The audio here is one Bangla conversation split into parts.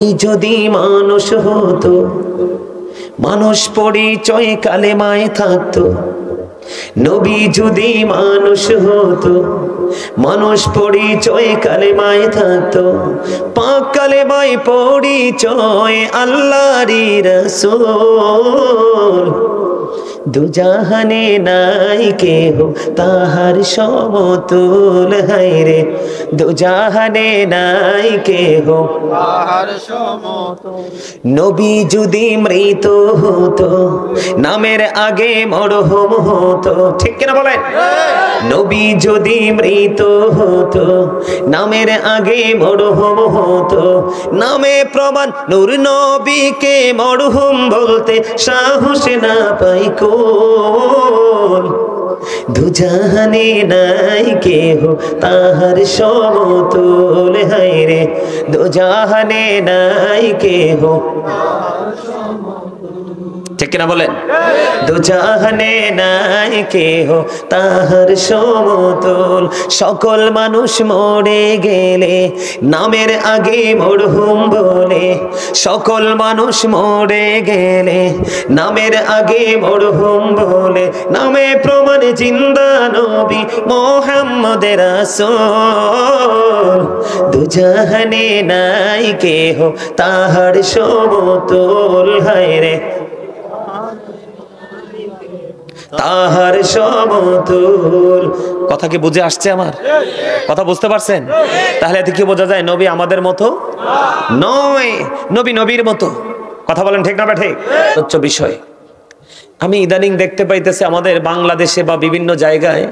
যদি মানুষ হতো, মানুষ পরিচয় কালেমায় থাকতো। নবী যদি মানুষ হতো, মানুষ পরিচয় কালেমায় থাকতো। পাক কালেমায় পরিচয় আল্লাহরই রাসূল। দুজাহানে নাই কেহ তাহার সমতুল, হায়রে দুজাহানে নাই কেহ তাহার সমতুল। নবী যদি মৃত হতো, নামের আগে মরহুম হতো। ঠিক কিনা বলেন? নবী যদি মৃত হতো, নামের আগে মরহুম হতো। নামে প্রমাণ নূর নবীকে মরহুম বলতে সাহস না পাই কোন। দুজাহানে নাই কেহ তাহার সমতুল, হায়রে দুজাহানে নাই কেহ। ঠিক কিনা বলেন? দুজাহানে নাই কেহ তাহার সমতুল। সকল মানুষ মরে গেলে নামের আগে মরহুম বলে। সকল মানুষ মরে গেলে নামের আগে মরহুম বলে। নামে প্রমাণে জিন্দা নবী মুহাম্মদের রাসূল। দুজাহানে নাই কেহ তাহার সমতুল, হায়রে তাহার সমতুল। কথা কি বুঝে আসছে? আমার কথা বুঝতে পারছেন? তাহলে এতে কি বোঝা যায়? নবী আমাদের মতো নয়, নবী নবীর মতো। কথা বলেন ঠিক না ঠিক? উচ্চ বিষয় আমি ইদানিং দেখতে পাইতেছি আমাদের বাংলাদেশে বা বিভিন্ন জায়গায়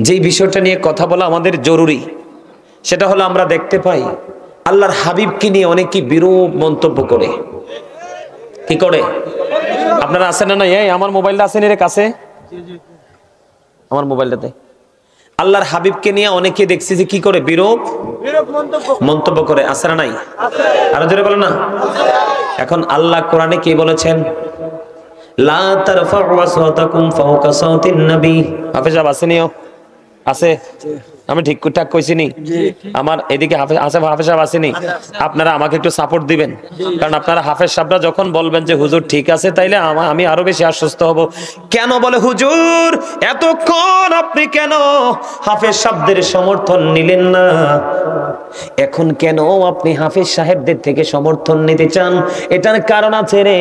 যে বিষয়টা নিয়ে কথা বলা আমাদের জরুরি, সেটা হলো আমরা দেখতে পাই আল্লাহর হাবিবকে নিয়ে অনেকেই বিরূপ মন্তব্য করে। কি করে? আপনারা আছেন না? এই আমার মোবাইলটা আছে রে কাছে, আমার মোবাইলটাতে আল্লাহর হাবিবকে নিয়ে অনেকে দেখছি যে কি করে বিরূপ মন্তব্য করে। আছে না নাই? আরো জোরে বলেন না। এখন আল্লাহ কোরআনে কি বলেছেন? লা তারফাউ আসওয়াতাকুম ফাওকা সাওতিন নবী। হাফেজ সাহেব আসেনিও? আছে? আমি ঠিক ঠাক কইছি নি? আমার এদিকে হাফেজ সাহেব আসেনি? আপনারা আমাকে একটু সাপোর্ট দিবেন, কারণ আপনারা হাফেজ সাহেবরা যখন বলবেন যে হুজুর ঠিক আছে, তাইলে আমি আরো বেশি আশ্বস্ত হব। কেন বলে হুজুর এতক্ষণ আপনি কেন হাফেজ সাহেবদের সমর্থন নিলেন না? এখন কেন আপনি হাফেজ সাহেবদের থেকে সমর্থন নিতে চান? এটার কারণ আছে রে,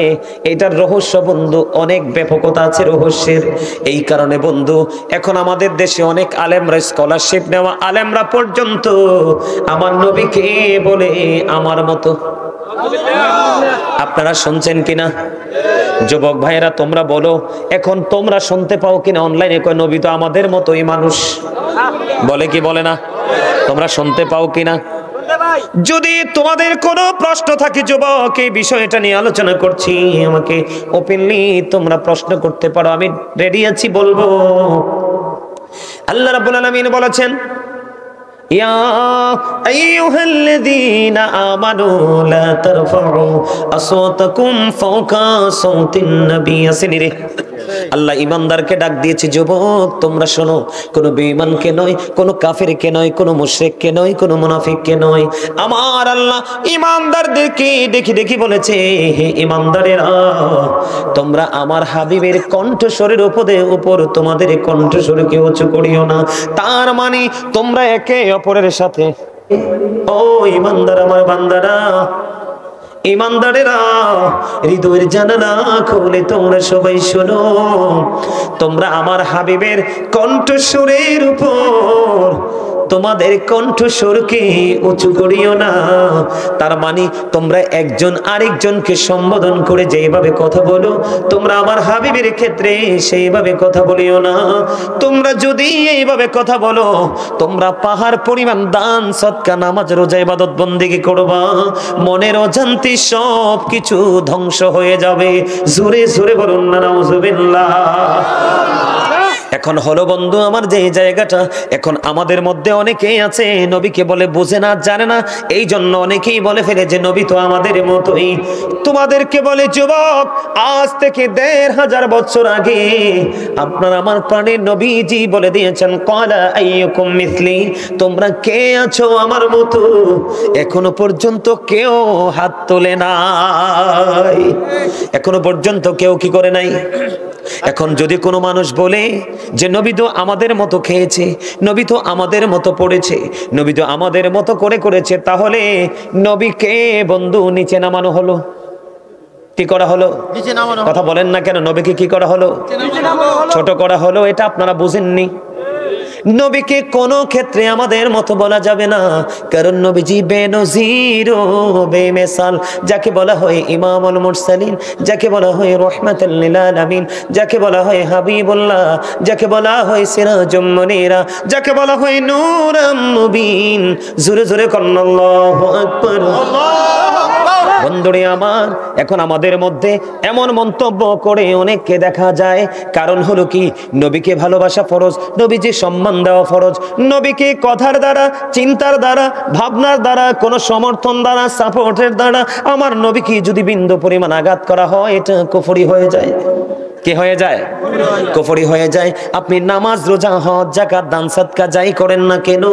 এটার রহস্য বন্ধু, অনেক ব্যাপকতা আছে রহস্যের। এই কারণে বন্ধু এখন আমাদের দেশে অনেক আলেমরা, স্কলারশিপ নেওয়া আলেমরা পর্যন্ত আমার নবীকে বলে আমার মতো। আপনারা শুনছেন কিনা? যুবক ভাইয়েরা তোমরা বলো, এখন তোমরা শুনতে পাও কিনা অনলাইনে কয় নবী তো আমাদের মতোই মানুষ? বলে কি বলে না? তোমরা শুনতে পাও কিনা? যদি তোমাদের কোনো প্রশ্ন থাকে যুবক, এই বিষয়টা নিয়ে আলোচনা করছি, আমাকে ওপেনলি তোমরা প্রশ্ন করতে পারো, আমি রেডি আছি বলবো। আল্লাহ রাব্বুল আলামিন বলেছেন, ইয়া আইয়ুহাল্লাযীনা আমানু লা তারফাউ আসওয়াতাকুম ফাওকা সাওতিন নবী। আসেনি? আল্লাহ ইমানদারকে ডাক দিয়েছে, যুবক তোমরা শোনো, কোনো বেঈমানকে নয়, কোনো কাফেরকে নয়, কোনো মুশরিককে নয়, কোনো মুনাফিককে নয়। আমার আল্লাহ ইমানদারদেরকে দেখি দেখি বলেছে, হে ইমানদারেরা তোমরা আমার হাবিবের কণ্ঠস্বরের উপর তোমাদের কণ্ঠস্বরকে উঁচু করিও না। তার মানে তোমরা একে অপরের সাথে, ও ইমানদার আমার বান্দারা, ইমানদারেরা হৃদয়ের জানালা খুলে তোমরা সবাই শোনো, তোমরা আমার হাবিবের কণ্ঠস্বরের উপর তোমাদের কণ্ঠস্বরকে উঁচু করিও না। তার মানে তোমরা একজন আরেকজনকে সম্বোধন করে যেভাবে কথা বলো, তোমরা আমার হাবিবের ক্ষেত্রে সেইভাবে কথা বলিও না। তোমরা যদি এইভাবে কথা বলো, তোমরা পাহাড় পরিমাণ দান সদকা নামাজ রোজা ইবাদত বন্দেগী করবা, মনের অজান্তে সব কিছু ধ্বংস হয়ে যাবে। জোরে জোরে বলুন না নাউজুবিল্লাহ। এখন হলো বন্ধু আমার যে জায়গাটা, এখন আমাদের মধ্যে অনেকেই আছে নবীকে বলে বোঝে না, জানে না, এই জন্য অনেকেই বলে ফেলে যে নবী তো আমাদের মতোই। তোমাদেরকে বলে যুবক, আজ থেকে ১৫০০ বছর আগে আপনার আমার প্রাণের নবীজি বলে দিয়েছেন ক্বালা আইয়ুকুম মিসলি, তোমরা কে আছো আমার মতো? এখনো পর্যন্ত কেউ হাত তোলে নাই, এখনো পর্যন্ত কেউ কি করে নাই। এখন যদি কোনো মানুষ বলে যে নবী তো আমাদের মতো খেয়েছে, নবী তো আমাদের মতো পড়েছে, নবী তো আমাদের মতো করেছে, তাহলে নবীকে বন্ধু নিচে নামানো হলো, কি করা হলো? কথা বলেন না কেন? নবীকে কি করা হলো? ছোট করা হলো। এটা আপনারা বুঝেননি। নবীকে কোন ক্ষেত্রে আমাদের মতো বলা যাবে না, কারণ নবীজি বেনজির ও বেমিসাল, যাকে বলা হয় ইমামুল মুরসালিন, যাকে বলা হয় রাহমাতুল লিল আলামিন, যাকে বলা হয় হাবিবুল্লাহ, যাকে বলা হয় সিরাজুম মুনীরা, যাকে বলা হয় নূরুম মুবিন। জোরে জোরে কন্না আল্লাহু আকবার। বন্ধুরে আমার, এখন আমাদের মধ্যে এমন মন্তব্য করে অনেককে দেখা যায়, কারণ হলো কি, নবীকে ভালোবাসা ফরজ, নবীজি সম্মান দেওয়া ফরজ, নবীকে কথার দ্বারা, চিন্তার দ্বারা, ভাবনার দ্বারা, কোন সমর্থন দ্বারা, সাপোর্টের দ্বারা আমার নবীকে যদি বিন্দু পরিমাণ আঘাত করা হয়, এটা কুফরি হয়ে যায়। কি হয়ে যায়? কুফরি হয়ে যায়। আপনি নামাজ, রোজা, হজ, যাকাত, দান, সাদকা যাই করেন না কেন,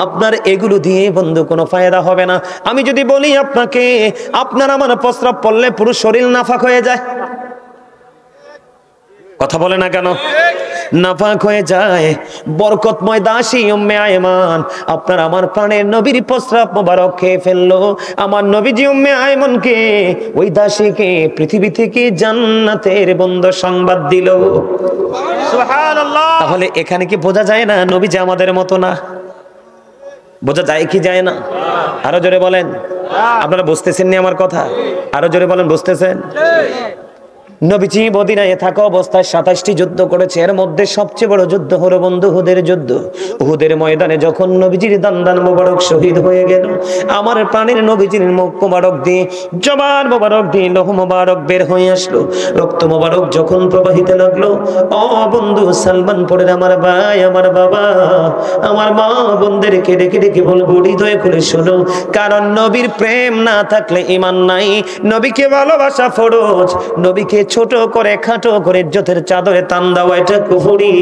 আপনার এগুলো দিয়ে বন্ধু কোনো ফায়দা হবে না। আমি যদি বলি আপনাকে, আপনার আমার প্রস্রাব পড়লে পুরো শরীর নাফাক হয়ে যায়, কথা বলে না কেন? নাফাক হয়ে যায়। বরকতময় দাসী উম্মে আয়মান আপনার আমার প্রাণের নবীর প্রস্রাব মোবারক খেয়ে ফেললো। আমার নবীজি উম্মে আয়মনকে, ওই দাসীকে পৃথিবী থেকে জান্নাতের বন্ধ সংবাদ দিল। সুবহানাল্লাহ। তাহলে এখানে কি বোঝা যায় না নবী যে আমাদের মতো না? বোঝা যায় কি যায় না? আরো জোরে বলেন। আপনারা বুঝতেছেন নি আমার কথা? আরো জোরে বলেন, বুঝতেছেন? নবীজি মদিনায় থাকা অবস্থায় ২৭টি যুদ্ধ করেছে। এর মধ্যে সবচেয়ে বড় যুদ্ধ হলো বন্ধু উহুদের যুদ্ধ। উহুদের ময়দানে যখন নবীজির দান মোবারক শহীদ হয়ে গেল, আমার প্রাণের নবীজির মুখ মোবারক দিয়ে, জবান মোবারক দিয়ে লৌহ মোবারক বের হয়ে আসলো, রক্ত মোবারক যখন প্রবাহিত লাগলো, ও বন্ধু সালমান পড়ে আমার ভাই, আমার বাবা, আমার মা বোনদেরকে ডেকে ডেকে বলবো, হৃদয় খুলে শোনো, কারণ নবীর প্রেম না থাকলে ঈমান নাই। নবীকে ভালোবাসা ফরজ, নবীকে ছোট করে খাটো করে ইজ্জতের চাদরে টান দেওয়া এটা কুফরি।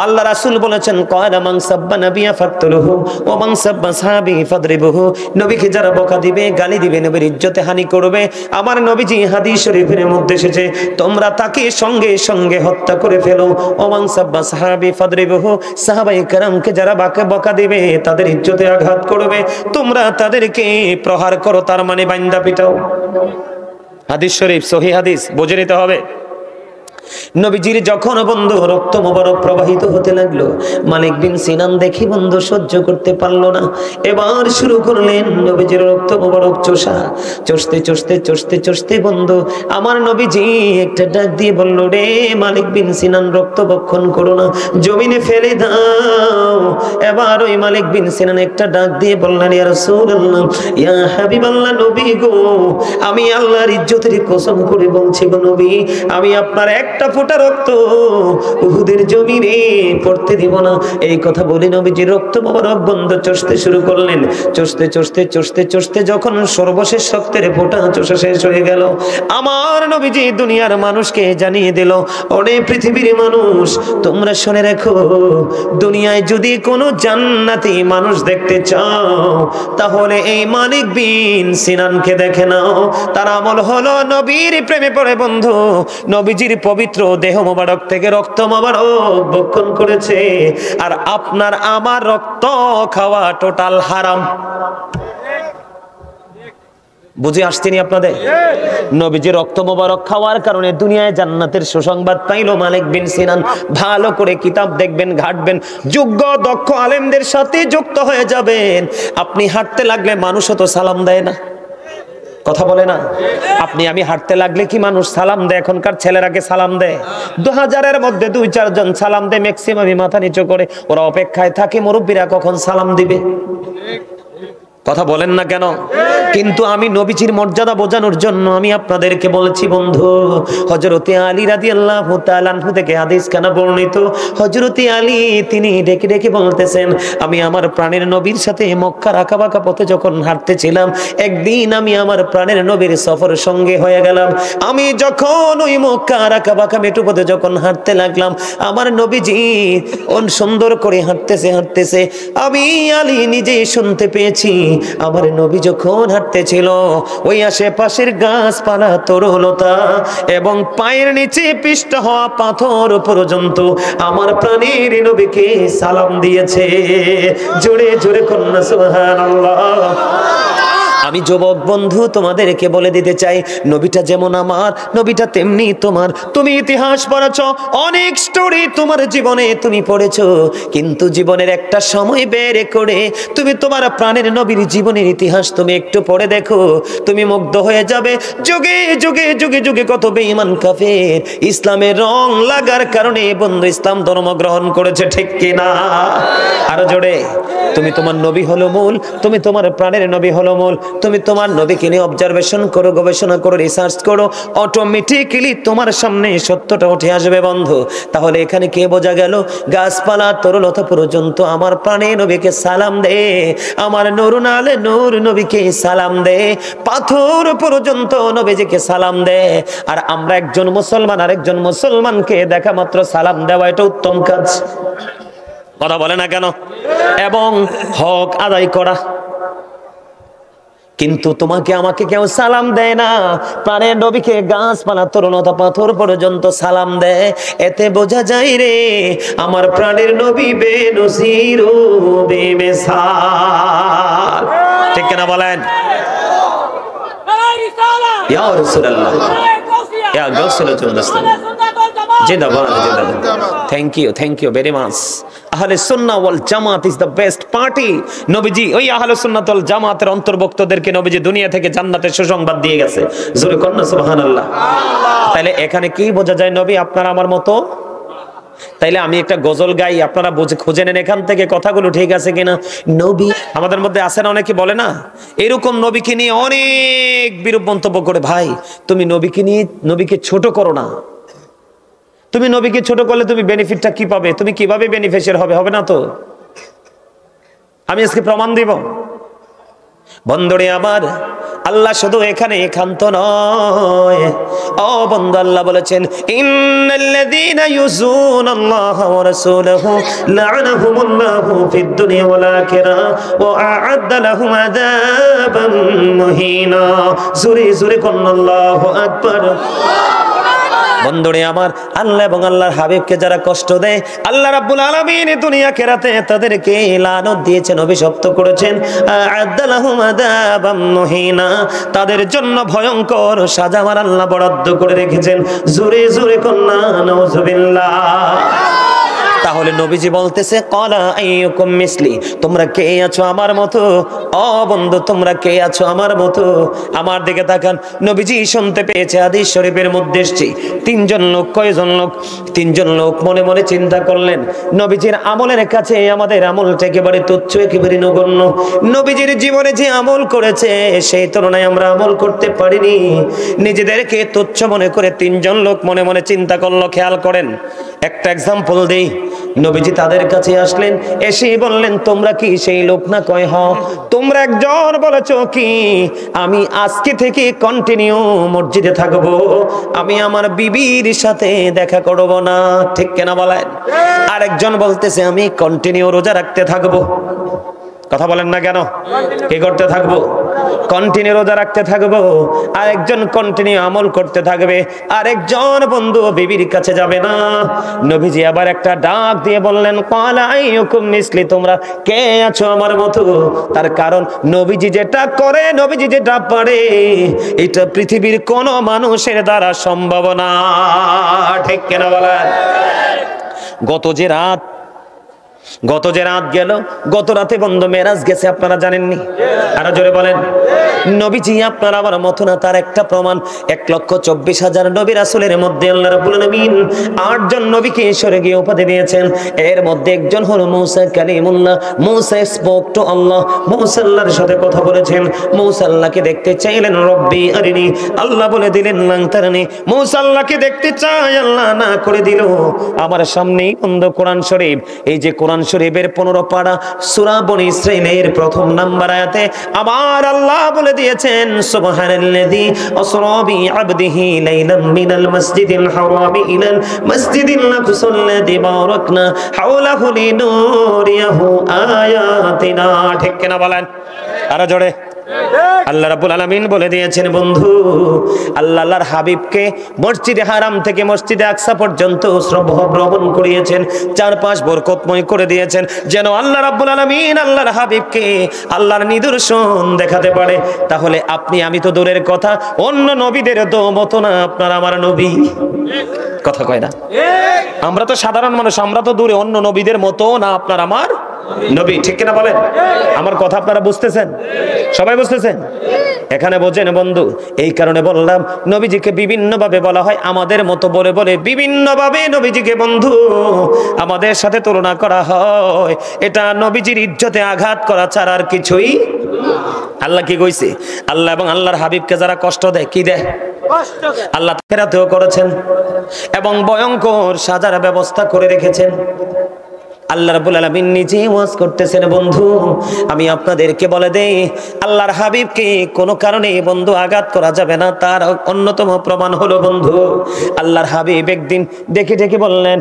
আল্লাহ রাসূল বলেছেন ক্বালা মান সাব্বা নাবিয়া ফাকতুলহু ওয়া মান সাব্বা সাহাবী ফাদরিবহু, নবীকে যারা বকা দিবে, গালি দিবে, নবীর ইজ্জতে হানি করবে, আমার নবীজি হাদিস শরীফের মধ্যে এসেছে তোমরা তাকে সঙ্গে সঙ্গে হত্যা করে ফেলো। ওয়া মান সাব্বা সাহাবী ফাদরিবহু, সাহাবায়ে কেরামকে যারা বকা দিবে, তাদের ইজ্জতে আঘাত করবে, তোমরা তাদেরকে প্রহার করো, তার মানে বাইন্দা পিটাও। হাদিস শরীফ, সহিহ হাদিস, বুঝে নিতে হবে। নবীজির যখন বন্ধু রক্ত মোবারক প্রবাহিত হতে লাগলো, মালিক বিন সিনান দেখি বন্ধু সহ্য করতে পারলো না, এবার শুরু করলেন নবীজির রক্ত মোবারক চোষা। চষতে চষতে চষতে চষতে বন্ধু আমার নবীজি একটা ডাক দিয়ে বলল, রে মালিক বিন সিনান, রক্ত বক্ষণ করো না, জমিনে ফেলে দাও। এবার ওই মালিক বিন সিনান একটা ডাক দিয়ে বললেন, ইয়া রাসূলুল্লাহ, ইয়া হাবিবাল্লাহ, নবী গো, আমি আল্লাহর ইজ্জতের কসম করে বলছি গো নবী, আমি আপনার একটা ফোঁটা রক্ত উহুদের জমিনে পড়তে দিব না। এই কথা বলে নবীজি রক্ত মোবারক বন্ধ চষতে শুরু করলেন। চষতে চষতে চষতে চষতে যখন সর্বশেষ রক্তের ফোঁটা চষা শেষ হয়ে গেল, আমার নবীজি দুনিয়ার মানুষকে জানিয়ে দিল, ওরে পৃথিবীর মানুষ, তোমরা শুনে রাখো, দুনিয়ায় যদি কোনো জান্নাতি মানুষ দেখতে চাও, তাহলে এই মালিক বিন সিনানকে দেখে নাও। তার আমল হলো নবীর প্রেমে পড়ে বন্ধু নবীজির পবিত্র দেহ মোবারক থেকে রক্ত মোবারক ভক্ষণ করেছে, আর আপনার আমার রক্ত খাওয়া টোটাল হারাম। বুঝে আসছেনি আপনাদের? নবীজি রক্ত মোবারক খাওয়ার কারণে দুনিয়ায় জান্নাতের সুসংবাদ পাইল মালিক বিন সিনান। ভালো করে কিতাব দেখবেন, ঘাটবেন, যোগ্য দক্ষ আলেমদের সাথে যুক্ত হয়ে যাবেন। আপনি হাঁটতে লাগলে মানুষও তো সালাম দেয় না, কথা বলে না? আপনি আমি হাঁটতে লাগলে কি মানুষ সালাম দেয়? এখনকার ছেলেরাকে সালাম দেয়? 2000-এর মধ্যে 2-4 জন সালাম দেয়, ম্যাক্সিমামই মাথা নিচু করে, ওরা অপেক্ষায় থাকে মুরব্বীরা কখন সালাম দিবে। কথা বলেন না কেন? কিন্তু আমি নবীজির মর্যাদা বোঝানোর জন্য আমি আপনাদেরকে বলেছি বন্ধু, হযরতে আলী রাদিয়াল্লাহু তাআলা আনহু থেকে হাদিস খানা বর্ণিত। হযরতে আলী তিনি ডেকে ডেকে বলতেছেন, আমি আমার প্রাণের নবীর সাথে মক্কার আঁকাবাঁকা পথে যখন হাঁটতেছিলাম, একদিন আমি আমার প্রাণের নবীর সফর সঙ্গে হয়ে গেলাম। আমি যখন ওই মক্কার আঁকাবাঁকা মেটু পথে যখন হাঁটতে লাগলাম, আমার নবীজি সুন্দর করে হাঁটতেছে আমি আলী নিজেই শুনতে পেয়েছি আমার নবী যখন হাঁটতেছিল ওই আশেপাশের গাছপালা তরুলতা এবং পায়ের নিচে পিষ্ট হওয়া পাথর পর্যন্ত আমার প্রাণের নবীকে সালাম দিয়েছে। জোরে জোরে কন্যা সুবহানাল্লাহ। আমি যুবক বন্ধু তোমাদেরকে বলে দিতে চাই, নবীটা যেমন আমার, নবীটা তেমনি তোমার। তুমি ইতিহাস পড়েছ, অনেক স্টোরি তোমার জীবনে তুমি পড়েছ, কিন্তু জীবনের একটা সময় বের করে তুমি তোমার প্রাণের নবীর জীবনের ইতিহাস তুমি একটু পড়ে দেখো, তুমি মুগ্ধ হয়ে যাবে। যুগে যুগে যুগে যুগে কত বেঈমান কাফের ইসলামের রং লাগার কারণে বন্ধু ইসলাম ধর্ম গ্রহণ করেছে, ঠিক কিনা? আরো জোরে। তুমি তোমার নবী হলো মূল, তুমি তোমার প্রাণের নবী হলো মূল। তুমি তোমার নবীকে নিয়ে অবজারভেশন করো, গবেষণা করো, রিসার্চ করো, অটোমেটিক্যালি তোমার সামনে সত্যটা উঠে আসবে বন্ধু। তাহলে এখানে কে বোঝা গেল? গাছপালা তরুলতা পর্যন্ত আমার প্রাণের নবীকে সালাম দে, আমার নুরুন আলে নূর নবীকে সালাম দে, পাথর পর্যন্ত নবীজিকে সালাম দে। আর আমরা একজন মুসলমান আরেকজন মুসলমানকে দেখা মাত্র সালাম দেওয়া এটা উত্তম কাজ। কথা বলে না কেন? এবং হক আদায় করা। কিন্তু তোমাকে আমাকে কেউ সালাম দেয় না, প্রাণের নবীকে গাছপালা তরুলতা পাথর পর্যন্ত সালাম দেয়। এতে বোঝা যায় রে আমার প্রাণের নবী বেনজির ও বেমিসাল। ঠিক কিনা বলেন? ইয়া রাসূলুল্লাহ, ইয়া গাউসুল জুন্নাত, জিন্দাবাদ জিন্দাবাদ। Thank you very much. Ahle Sunnah wal Jamaat is the best party. নবীজি ওই আহলে সুন্নাত ওয়াল জামাতের অন্তর্ভুক্তদেরকে নবীজি দুনিয়া থেকে জান্নাতের সুসংবাদ দিয়ে গেছে। জোরে কন্না সুবহানাল্লাহ। তাহলে এখানে কি বোঝা যায়? নবী আপনার আমার মতো। তাইলে আমি একটা গজল গাই, আপনারা খুঁজে নেন এখান থেকে কথাগুলো ঠিক আছে কিনা। নবী আমাদের মধ্যে আছে না, অনেকে বলে না এরকম নবীকে নিয়ে অনেক বিরূপ মন্তব্য করে, ভাই তুমি নবীকে নিয়ে নবীকে ছোট করো না। তুমি নবীকে ছোট করলে তুমি বেনিফিটটা কি পাবে? তুমি কিভাবে বেনিফিশিয়ার হবে না তো? আমি আজকে প্রমাণ দিব বন্ধুরে আমার। আল্লাহ শুধু এখানে একান্ত নয়, ও বন্ধু আল্লাহ বলেছেন ইন্নাল্লাযীনা ইউযুনাল্লাহা ওয়া রাসূলাহু লা'নাহুমুল্লাহু ফিদ দুনিয়া ওয়াল আখিরাহ ওয়া আ'আদ্দা লাহুম আযাবান মুহিনা। জোরে জোরে কন্না আল্লাহু আকবার। বন্ধুরে আমার, আল্লাহ এবং আল্লাহর হাবিবকে যারা কষ্ট দেয় আল্লাহ রাব্বুল আলামিন দুনিয়া আখিরাতে তাদেরকে লানত দিয়েছেন, অভিশপ্ত করেছেন। আ'আদ্দালাহুম আযাবাম মুহিনা, তাদের জন্য ভয়ঙ্কর সাজা আমার আল্লাহ বরাদ্দ করে রেখেছেন। জোরে জোরে কন্না নাউযুবিল্লাহ। তাহলে নবীজি বলতেছে ক্বালা আইয়ুকুম মিসলি, তোমরা কে আছো আমার মতো? ও বন্ধু তোমরা কে আছো আমার মতো? আমার দিকে তাকান। নবীজি শুনতে পেয়েছে হাদিস শরীফের মধ্যে এসেছে তিনজন লোক। কয়জন লোক? তিনজন লোক মনে মনে চিন্তা করলেন নবীজির আমলের কাছে আমাদের আমলটা একেবারে তুচ্ছ, একেবারে নগণ্য। নবীজির জীবনে যে আমল করেছে সেই তুলনায় আমরা আমল করতে পারিনি। নিজেদেরকে তুচ্ছ মনে করে তিনজন লোক মনে মনে চিন্তা করলো। খেয়াল করেন, একটা এক্সাম্পল দেই। নবীজি তাদের কাছে আসলেন, এসে বললেন তোমরা কি সেই লোক না? কয় হ। তোমরা একজন বলেছ কি আমি আজকে থেকে কন্টিনিউ মসজিদে থাকবো, আমি আমার বিবির সাথে দেখা করব না। ঠিক কেনা বলেন? আরেকজন বলতেছে আমি কন্টিনিউ রোজা রাখতে থাকবো। কথা বলেন না কেন? কি করতে থাকবো? কন্টিনিউ রোজা রাখতে থাকবো। আরেকজন কন্টিনিউ আমল করতে থাকবে। আরেকজন বন্ধু বিবির কাছে যাবে না। নবীজি আবার একটা ডাক দিয়ে বললেন ক্বালা আইয়ুকুম মিসলি, তোমরা কে আছো আমার মতো? তার কারণ নবীজি যেটা করে, নবীজি যেটা পারে, এটা পৃথিবীর কোনো মানুষের দ্বারা সম্ভব না। ঠিক কেন বলেন? গত যে রাত গত যে রাত গেল, গত রাতে বন্ধু মেরাজ গেছে, আপনারা জানেননি? আরো জোরে বলেন। নবীজি আপনার আমার মতো না, তার একটা প্রমাণ। 1,24,000 নবী রাসূলের মধ্যে আল্লাহ রাব্বুল আলামিন 8 জন নবীকে স্বর্গীয় উপাধি দিয়েছেন। এর মধ্যে একজন হলো মূসা কালিমুল্লাহ। মূসা স্পোক টু আল্লাহ। মূসা আল্লাহর সাথে কথা বলেছেন। মূসা আল্লাহকে দেখতে চাইলেন, রব্বি আরিনি, আল্লাহ বলে দিলেন লাং তারানি। মূসা আল্লাহকে দেখতে চায়, আল্লাহ না করে দিল। আমার সামনেই বন্ধু কোরআন শরীফ, এই যে কোরআন শরীফের 15 পারা সূরা বনী ইসরাঈলের প্রথম নাম্বার আয়াতে আমার আল্লাহ বলে দিয়েছেন, সুবহানাল্লাযী আসরা বিআবদিহি লাইলাম মিনাল মাসজিদিল হারামি ইলাল মাসজিদিল আকসাল্লাযী বারাকনা হাওলাহু লিনুরিয়াহু আয়াতিনা। ঠিক কিনা বলেন? আরো জোরে। আল্লাহ রাব্বুল আলামিন বলে দিয়েছেন বন্ধু, আল্লাহর হাবিবকে মসজিদে হারাম থেকে মসজিদে আকসা পর্যন্ত ভ্রমণ করিয়েছেন, চারপাশ বরকতময় করে দিয়েছেন, যেন আল্লাহ রাব্বুল আলামিন আল্লাহর হাবিবকে আল্লাহর নিদর্শন দেখাতে পারে। তাহলে আপনি আমি তো দূরের কথা, অন্য নবীদের তো মতো না আপনার আমার নবী। কথা কয় না? আমরা তো সাধারণ মানুষ, আমরা তো দূরে, অন্য নবীদের মতো না আপনার আমার নবী। ঠিক কিনা বলেন? আমার কথা আপনারা বুঝতেছেন? সবাই বুঝতেছেন? এখানে বোঝেন বন্ধু, এই কারণে বললাম নবীজিকে বিভিন্ন ভাবে বলা হয় আমাদের মতো বলে বলে, বিভিন্ন ভাবে নবীজিকে বন্ধু আমাদের সাথে তুলনা করা হয়। এটা নবীজির ইজ্জতে আঘাত করা ছাড়া আর কিছুই। আল্লাহ কি কইছে? আল্লাহ এবং আল্লাহর হাবিবকে যারা কষ্ট দেয়, কি দেয়? আল্লাহ ফেরাতেও করেছেন এবং ভয়ঙ্কর সাজার ব্যবস্থা করে রেখেছেন। আল্লাহ রাব্বুল আলামিন নিজে ওয়াজ করতেছেন বন্ধু, আমি আপনাদেরকে বলে দেই আল্লাহর হাবিবকে কোনো কারণে বন্ধু আঘাত করা যাবে না। তার অন্যতম প্রমাণ হলো বন্ধু, আল্লাহর হাবিব একদিন ডেকে ডেকে বললেন,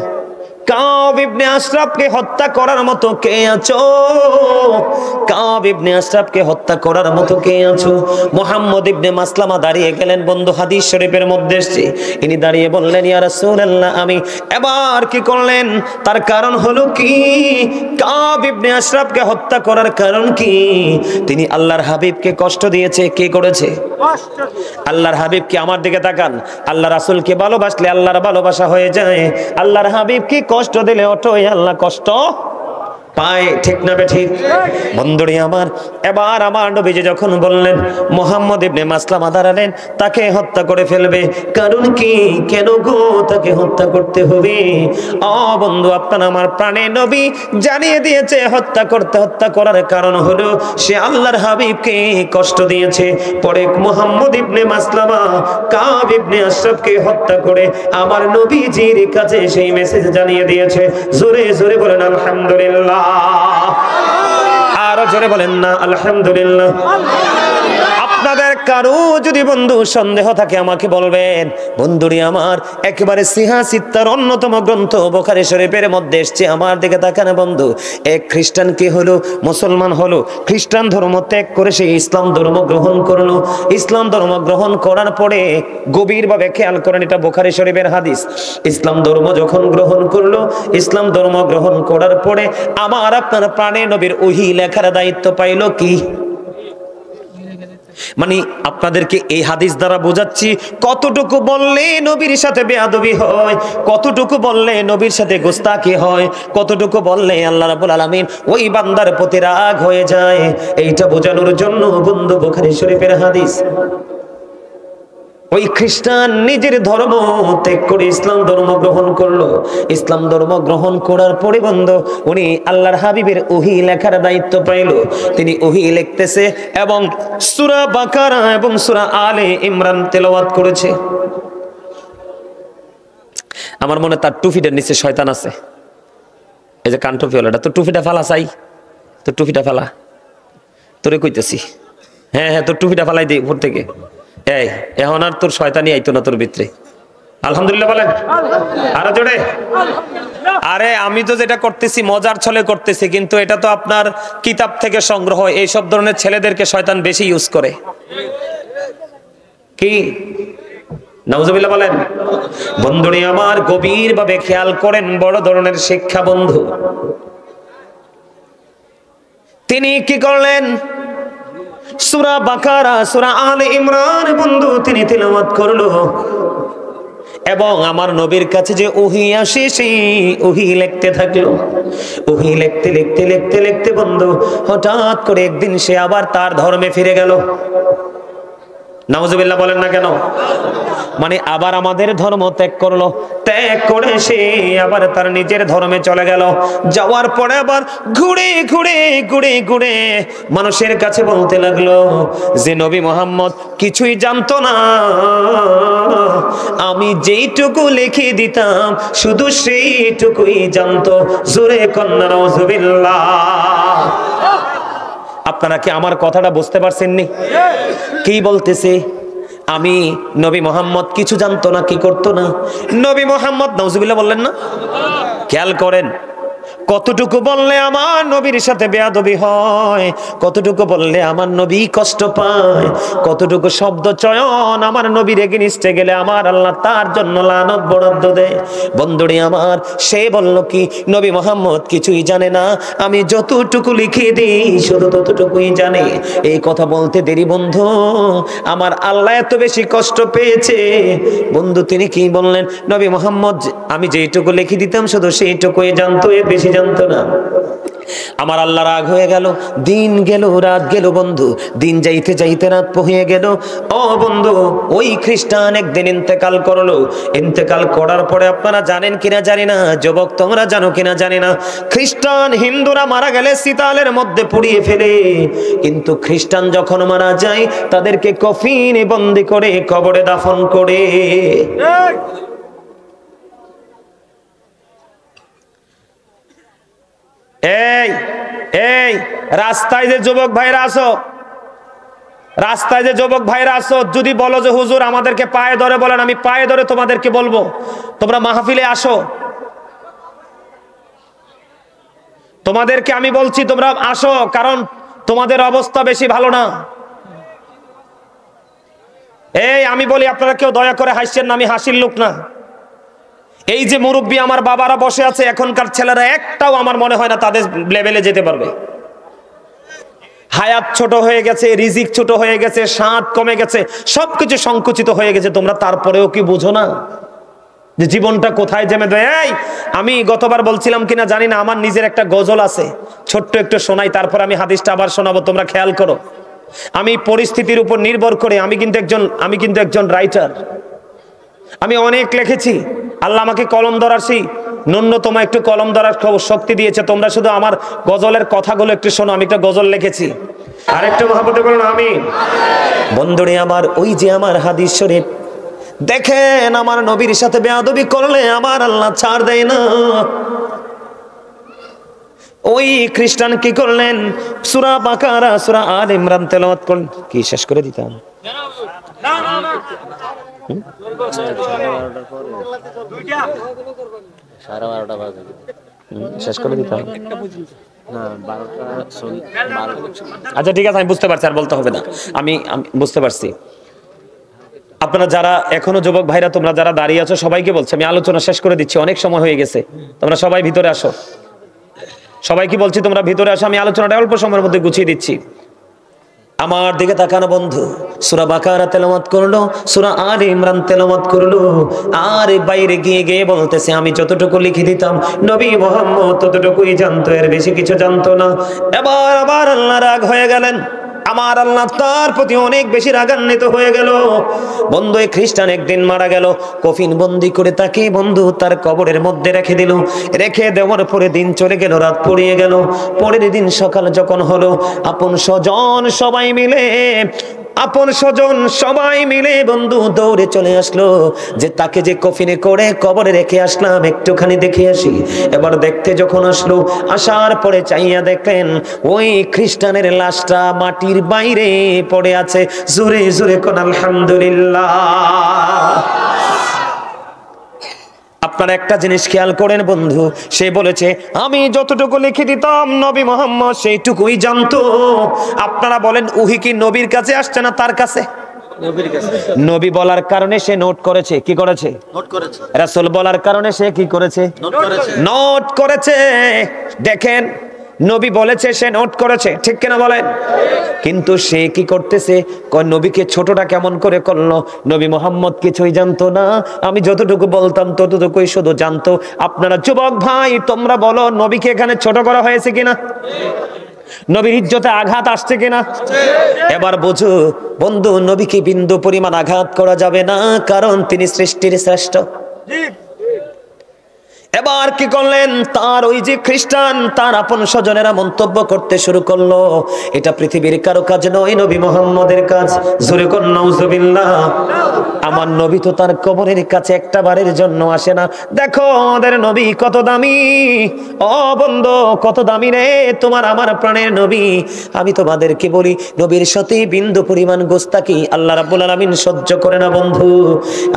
কাব ইবনে আশরাফকে হত্যা করার মতো কে আছো? কাব ইবনে আশরাফকে হত্যা করার মতো কে আছো? মুহাম্মদ ইবনে মাসলামা দাঁড়িয়ে গেলেন বন্ধু, হাদিস শরীফের মধ্যে এসেছে। ইনি দাঁড়িয়ে বললেন, ইয়া রাসূলুল্লাহ আমি। এবার কি করলেন? তার কারণ হলো কি? কাব ইবনে আশরাফকে হত্যা করার কারণ কি? তিনি আল্লাহর হাবিবকে কষ্ট দিয়েছে। কে করেছে? আল্লাহর হাবিব। কি আমার দিকে তাকান, আল্লাহ রাসূলকে ভালোবাসলে আল্লাহর ভালোবাসা হয়ে যায়। আল্লাহর হাবিব কি কষ্ট দিলে অটোই আল্লাহ কষ্ট পায়। ঠিক না বেঠিক? বন্ধুরে আমার, এবার আমার নবীজি যখন বললেন মুহাম্মদ ইবনে মাসলামা দাঁড়ালেন, তাকে হত্যা করে ফেলবে। কারণ কি? কেন গো তাকে হত্যা করতে হবে? বন্ধু, আপনার আমার প্রাণের নবী জানিয়ে দিয়েছে হত্যা করার কারণ হলো সে আল্লাহর হাবিবকে কষ্ট দিয়েছে। পরে মুহাম্মদ ইবনে মাসলামা কাব ইবনে আশরাফকে হত্যা করে আমার নবীজির কাছে সেই মেসেজ জানিয়ে দিয়েছে। জোরে জোরে বলেন আলহামদুলিল্লাহ। আরো জোরে বলেন না আলহামদুলিল্লাহ। আপনাদের কারো যদি বন্ধু সন্দেহ থাকে আমাকে বলবেন। বন্ধুরি আমার, একেবারে সিহা সিত্তার অন্যতম গ্রন্থ বুখারী শরীফের মধ্যে এসেছে। আমার দিকে তাকান বন্ধু, এক খ্রিস্টান কি হলো? মুসলমান হলো। খ্রিস্টান ধর্ম ত্যাগ করে সে ইসলাম ধর্ম গ্রহণ করলো। ইসলাম ধর্ম গ্রহণ করার পরে গভীরভাবে খেয়াল করেন, এটা বুখারী শরীফের হাদিস। ইসলাম ধর্ম যখন গ্রহণ করলো, ইসলাম ধর্ম গ্রহণ করার পরে আমার আপনার প্রাণের নবীর ওহী লেখার দায়িত্ব পাইল কি? মানে আপনাদেরকে এই হাদিস দ্বারা বোঝাচ্ছি কতটুকু বললে নবীর সাথে বেয়াদবি হয়, কতটুকু বললে নবীর সাথে গোস্তাকি হয়, কতটুকু বললে আল্লাহ রাব্বুল আলামিন ওই বান্দার প্রতি রাগ হয়ে যায়। এইটা বোঝানোর জন্য বন্ধু বুখারী শরীফের হাদিস। ওই খ্রিস্টান নিজের ধর্ম ত্যাগ করে ইসলাম ধর্ম গ্রহণ করলো। ইসলাম ধর্ম গ্রহণ করার পরে বন্ধু উনি আল্লাহর হাবিবের ওহী লেখার দায়িত্ব পাইল। তিনি ওহী লিখতেছে এবং সূরা বাকারা এবং সূরা আলে ইমরান তেলাওয়াত করেছে। আমার মনে তার টুপিটার নিচে শয়তান আছে। এই যে কান টুপি হলোটা, তো টুপিটা ফালা চাই, তো টুপিটা ফালা, তোরে কইতেছি। হ্যাঁ হ্যাঁ, তোর টুপিটা ফালাই দিই উপর থেকে। এই এখন আর তোর শয়তানি আইতো না তোর ভিতরে। আলহামদুলিল্লাহ বলেন আরো জোরে। আরে আমি তো যেটা করতেছি মজার ছলে করতেছি, কিন্তু এটা তো আপনার কিতাব থেকে সংগ্রহ। এই সব ধরনের ছেলেদেরকে শয়তান বেশি ইউজ করে। কি নাউজুবিল্লাহ বলেন। বন্ধুরে আমার, গভীর ভাবে খেয়াল করেন, বড় ধরনের শিক্ষা বন্ধু। তিনি কি করলেন? সূরা বাকারা, সূরা আলে ইমরান বন্ধু তিনি তিলাওয়াত করলো। এবং আমার নবীর কাছে যে ওহী আসে সেই ওহী লিখতে থাকলো। ওহী লিখতে লিখতে লিখতে লিখতে বন্ধু হঠাৎ করে একদিন সে আবার তার ধর্মে ফিরে গেল। নাউজুবিল্লাহ বলেন না কেন? মানে আবার আমাদের ধর্ম ত্যাগ করলো, ত্যাগ করে সে আবার তার নিজের ধর্মে চলে গেল। যাওয়ার পরে আবার ঘুরে ঘুরে ঘুরে ঘুরে মানুষের কাছে বলতে লাগলো যে নবী মুহাম্মদ কিছুই জানতো না, আমি যেইটুকু লিখে দিতাম শুধু সেইটুকুই জানতো। জোরে কন্যা নাউজুবিল্লাহ। আপনারা কি আমার কথাটা বুঝতে পারছেন নি? কি বলতেছে? আমি নবী মুহাম্মদ কিছু জানতো না, কি করতো না? নবী মুহাম্মদ নাউজুবিল্লাহ বললেন না? খেয়াল করেন কতটুকু বললে আমার নবীর সাথে বেয়াদবি হয়, কতটুকু বললে আমার নবী কষ্ট পায়, কতটুকু শব্দ চয়ন আমার নবীর এগেইনস্টে গেলে আমার আল্লাহ তার জন্য লানত বরাদ্দ দেয়। বন্ধুরে আমার, সে বলল কি নবী মুহাম্মদ কিছুই জানে না, আমি যতটুকু লিখে দিই শুধু ততটুকুই জানে। এই কথা বলতে দেরি বন্ধু, আমার আল্লাহ এত বেশি কষ্ট পেয়েছে। বন্ধু তিনি কি বললেন? নবী মুহাম্মদ আমি যেইটুকু লিখে দিতাম শুধু সেইটুকুই জানতো, এর বেশি জানতো না। আমার আল্লাহ রাগ হয়ে গেল। দিন গেল রাত গেল বন্ধু, দিন যাইতে যাইতে রাত পহিয়ে গেল। ও বন্ধু, ওই খ্রিস্টান একদিন ইন্তেকাল করলো। ইন্তেকাল করার পরে আপনারা জানেন কিনা জানি না, যুবক তোমরা জানো কিনা জানি না, খ্রিস্টান হিন্দুরা মারা গেলে সিতালের মধ্যে পুড়িয়ে ফেলে, কিন্তু খ্রিস্টান যখন মারা যায় তাদেরকে কফিনে বন্দি করে কবরে দাফন করে। এই এই রাস্তায় যে যুবক ভাইরা আসো, রাস্তায় যে যুবক ভাইরা আসো, যদি বলো যে হুজুর আমাদেরকে পায়ে ধরে বলেন, আমি পায়ে ধরে তোমাদেরকে বলবো তোমরা মাহফিলে আসো। তোমাদেরকে আমি বলছি তোমরা আসো, কারণ তোমাদের অবস্থা বেশি ভালো না। এই আমি বলি আপনারা কেউ দয়া করে হাসছেন না, আমি হাসির লোক না। এই যে মুরব্বী আমার বাবারা বসে আছে, এখনকার ছেলেরা একটাও আমার মনে হয় না তাদের লেভেলে যেতে পারবে। হায়াত ছোট হয়ে গেছে, রিজিক ছোট হয়ে গেছে, স্বাদ কমে গেছে, সবকিছু সংকুচিত হয়ে গেছে। তোমরা তারপরেও কি বুঝো না যে জীবনটা কোথায় জেমে দেয়? এই আমি গতবার বলছিলাম কিনা জানি না, আমার নিজের একটা গজল আছে, ছোট্ট একটু শোনাই, তারপর আমি হাদিসটা আবার শোনাবো, তোমরা খেয়াল করো। আমি পরিস্থিতির উপর নির্ভর করে, আমি কিন্তু একজন রাইটার, আমি অনেক লিখেছি। আল্লাহ আমাকে কলম ধরার সেই ন্যূনতম একটু কলম ধরার শক্তি দিয়েছে। তোমরা শুধু আমার গজলের কথাগুলো একটু শোনো, আমি একটা গজল লিখেছি। আরেকটু মহব্বতে বলুন আমিন। বন্ধুরে আমার, ওই যে আমার হাদিস শরীফ দেখেন, আমার নবীর সাথে বেয়াদবি করলে আমার আল্লাহ ছাড় দেয় না। ওই খ্রিস্টান কি করলেন? সূরা বাকারা, সূরা আলে ইমরান তেলাওয়াত করলেন। কি শেষ করে দিতাম? শেষ করে দিতাম। আচ্ছা ঠিক আছে, আমি বুঝতে পারছি, আর বলতে হবে না, আমি বুঝতে পারছি। আপনারা যারা এখনো যুবক ভাইরা তোমরা যারা দাঁড়িয়ে আছো সবাইকে বলছি, আমি আলোচনা শেষ করে দিচ্ছি, অনেক সময় হয়ে গেছে। তোমরা সবাই ভিতরে আসো, সবাইকে বলছি তোমরা ভিতরে আসো, আমি আলোচনাটা অল্প সময়ের মধ্যে গুছিয়ে দিচ্ছি। আমার দিকে তাকানো বন্ধু, সূরা বাকারা তেলাওয়াত করলো, সূরা আলে ইমরান তেলাওয়াত করলো, আর বাইরে গিয়ে গিয়ে বলতেছে আমি যতটুকু লিখে দিতাম নবী মুহাম্মদ ততটুকুই জানতো, এর বেশি কিছু জানতো না। এবার আবার আল্লাহ রাগ হয়ে গেলেন, আমার আল্লাহ তার প্রতি অনেক বেশি রাগান্বিত হয়ে গেল। বন্ধু এই খ্রিস্টান একদিন মারা গেল, কফিন বন্দি করে তাকে বন্ধু তার কবরের মধ্যে রেখে দিল। রেখে দেওয়ার পরে দিন চলে গেল, রাত পড়িয়ে গেল। পরের দিন সকাল যখন হলো, আপন স্বজন সবাই মিলে বন্ধু দৌড়ে চলে আসলো যে তাকে যে কফিনে করে কবরে রেখে আসলাম একটুখানি দেখে আসি। এবার দেখতে যখন আসলো, আসার পরে চাইয়া দেখলেন ওই খ্রিস্টানের লাশটা মাটির বাইরে পড়ে আছে। জোরে জোরে কোন আলহামদুলিল্লাহ। আপনারা একটা জিনিস খেয়াল করেন বন্ধু, সে বলেছে আমি যতটুকু লিখে দিতাম নবী মুহাম্মদ সেইটুকুই জানতো। আপনারা বলেন ওহী কি নবীর কাছে আসছে না তার কাছে? নবীর কাছে। নবী বলার কারণে সে নোট করেছে। কি করেছে? নোট করেছে। রাসূল বলার কারণে সে কি করেছে? নোট করেছে। নোট করেছে। দেখেন নবী বলেছে, সে নোট করেছে, ঠিক কিনা বলেন? কিন্তু সে কি করতেছে, নবীকে ছোটটা কেমন করে করলো? নবী মোহাম্মদ কিছুই জানতো না, আমি যতটুকু বলতাম ততটুকুই শুধু জানতো। আপনারা যুবক ভাই তোমরা বলো, নবীকে এখানে ছোট করা হয়েছে কিনা? নবীর ইজ্জতে আঘাত আসছে কিনা? এবার বুঝো বন্ধু, নবীকে বিন্দু পরিমাণ আঘাত করা যাবে না, কারণ তিনি সৃষ্টির শ্রেষ্ঠ। এবার কি করলেন, তার ওই যে খ্রিস্টান তার আপন স্বজনেরা মন্তব্য করতে শুরু করলো, এটা পৃথিবীর কারো কাজ নয়, নবী মুহাম্মদের কাজ। জোরে কোন নাউজুবিল্লাহ। আমার নবী তো তার কবরের কাছে একটা বারের জন্য আসে না। দেখো আমাদের নবী কত দামি, ও বন্ধু কত দামি রে তোমার আমার প্রাণের নবী। আমি তোমাদেরকে বলি, নবীর সাথে বিন্দু পরিমাণ গোস্তাকি আল্লাহ রাব্বুল আলামিন সহ্য করে না বন্ধু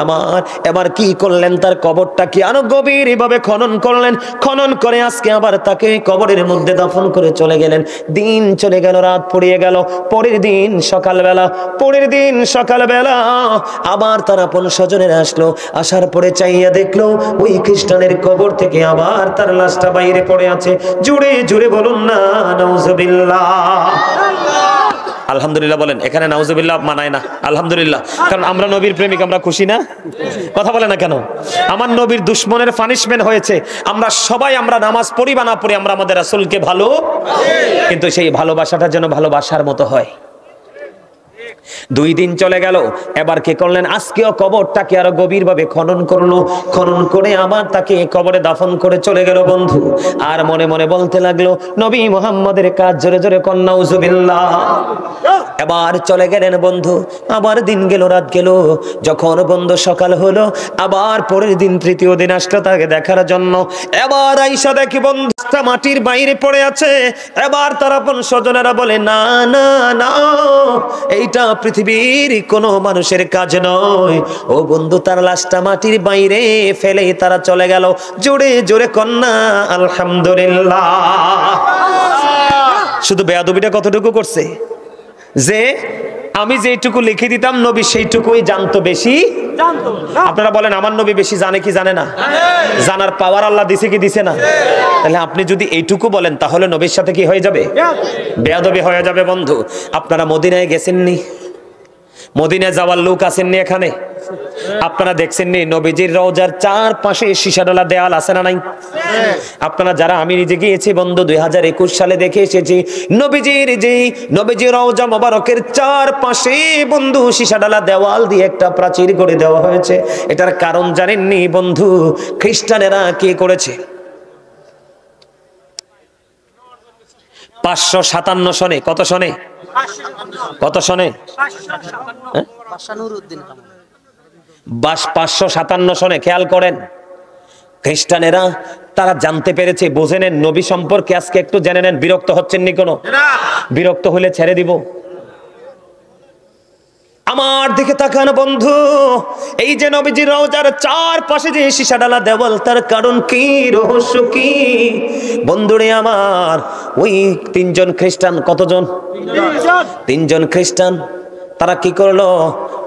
আমার। এবার কি করলেন, তার কবরটা কি আরো গভীর ভাবে খনন করলেন। খনন করে আজকে আবার তাকে কবরের মধ্যে দাফন করে চলে গেলেন। দিন চলে গেল, রাত পড়িয়ে গেল। পরের দিন সকালবেলা আবার তার আপন স্বজনেরা আসলো। আসার পরে চাইয়া দেখলো ওই খ্রিস্টানের কবর থেকে আবার তার লাশটা বাইরে পড়ে আছে। জুড়ে জুড়ে বলুন না নাউজুবিল্লাহ। আলহামদুলিল্লাহ বলেন। এখানে নাউজুবিল্লাহ মানায় না, আলহামদুলিল্লাহ, কারণ আমরা নবীর প্রেমিক, আমরা খুশি না? কথা বলে না কেন? আমার নবীর দুশমনের পানিশমেন্ট হয়েছে। আমরা সবাই, আমরা নামাজ পড়ি বা না পড়ি, আমরা আমাদের রাসূলকে ভালো, কিন্তু সেই ভালোবাসাটা যেন ভালোবাসার মতো হয়। 2 দিন চলে গেল। এবার কি করলেন, আজকেও কবরটাকে আরো গভীর ভাবে খনন করলো। খনন করে আবার তাকে কবরে দাফন করে চলে গেল বন্ধু। আর মনে মনে বলতে লাগলো, নবী মুহাম্মদের কাজ। জোরে জোরে কোন নাউজুবিল্লাহ। এবার চলে গেলেন বন্ধু। আবার দিন গেল, রাত গেল। যখন বন্ধু সকাল হলো, আবার পরের দিন তৃতীয় দিন আসলো তাকে দেখার জন্য। এবার আইসা দেখি বন্ধুটা মাটির বাইরে পড়ে আছে। এবার তার আপন স্বজনেরা বলে, না না না, এইটা পৃথিবীর কোনো মানুষের কাজ নয়। ও বন্ধু, তার লাশটা মাটির বাইরে ফেলে তারা চলে গেল। জোরে জোরে কন্যা আলহামদুলিল্লাহ। শুধু বেয়াদবিটা কতটুকু করছে, যে আমি যেটুকু লিখে দিতাম নবী সেইটুকুই জানতো, বেশি জানতো। আপনারা বলেন আমার নবী বেশি জানে কি জানে না? জানার পাওয়ার আল্লাহ দিছে কি দিছে না? তাহলে আপনি যদি এইটুকু বলেন তাহলে নবীর সাথে কি হয়ে যাবে? বেয়াদবি হয়ে যাবে বন্ধু। আপনারা মদিনায় গেছেননি? মদিনায় যাওয়ার লোক আছেননি এখানে? আপনারা দেখছেননি নবীজির রওজার চারপাশে সীসাডালা দেয়াল আছে না নাই? আপনারা যারা, আমি নিজে গিয়েছি বন্ধু 2021 সালে দেখে এসেছি, নবীজির রওজা মোবারকের চারপাশে বন্ধু সীসাডালা দেওয়াল দিয়ে একটা প্রাচীর গড়ে দেওয়া হয়েছে। এটার কারণ জানেননি বন্ধু? খ্রিস্টানেরা কি করেছে? 557 সনে, কত সনে? কত সনে? 557 সনে। খেয়াল করেন, খ্রিস্টানেরা তারা জানতে পেরেছে, বুঝে নেন নবী সম্পর্কে আজকে একটু জেনে নেন। বিরক্ত হচ্ছেন নি কোনো? বিরক্ত হলে ছেড়ে দিব। আমার দিকে তাকান বন্ধু, এই যে নবীজির রওজার চারপাশে যে সীসাডালা দেওয়াল, তার কারণ কি, রহস্য কি বন্ধুরে আমার? ওই 3 জন খ্রিস্টান, কতজন? 3 জন খ্রিস্টান। তারা কি করলো